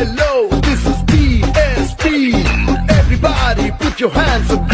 Hello, this is TST. Everybody put your hands up.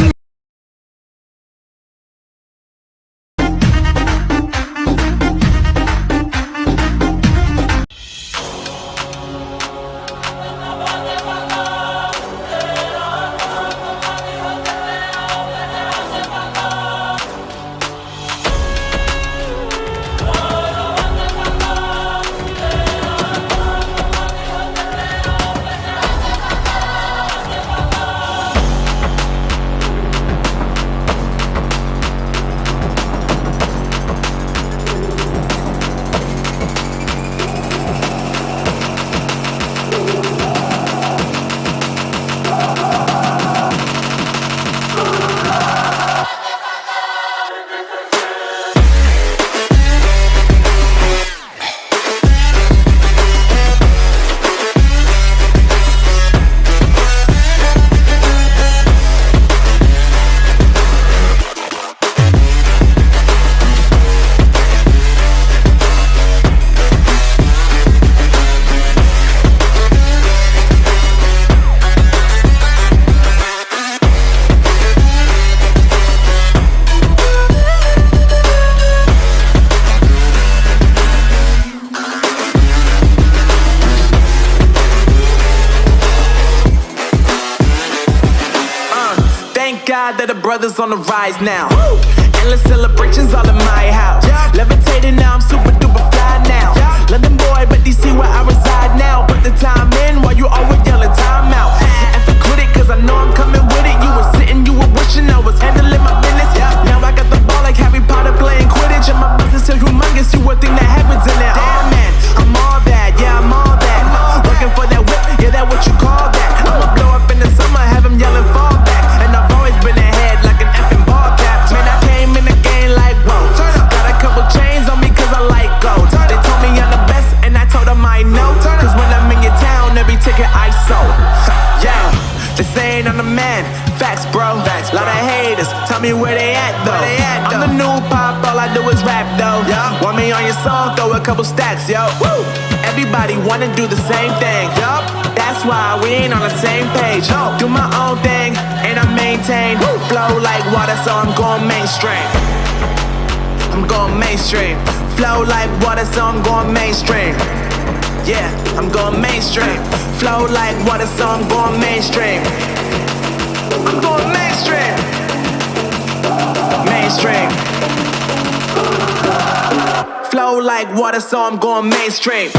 God that the brothers on the rise now. Woo! Endless celebrations all in my house. Levitating now, I'm super duper fly now. London boy, but DC where I reside now. Put the time in while you always yelling time out. And forget it, cause I know I'm coming with it. You were sitting, you were wishing I was handling my business. Now I got the ball like Harry Potter playing Quidditch. And my business so humongous, you would think that happens in it. Damn man, I'm all that, yeah I'm all that. Looking for that whip, yeah that what you call that. I'ma blow up in the summer, have him yelling fall back. And I've always been ahead like an effing ball cap. Man, I came in the game like whoa. Got a couple chains on me cause I like gold. They told me I'm the best and I told them I know. Cause when I'm in your town, every ticket I sold. Yeah, they saying I'm the man. Facts bro, lot of haters, tell me where they at though. I'm the new pop, all I do is rap though. Want me on your song, throw a couple stacks, yo. Woo! Everybody wanna do the same thing, yup. That's why we ain't on the same page. Do my own thing, and I maintain. Flow like water, so I'm going mainstream. I'm going mainstream. Flow like water, so I'm going mainstream. Yeah, I'm going mainstream. Flow like water, so I'm going mainstream. I'm going mainstream. Mainstream. Flow like water, so I'm going mainstream.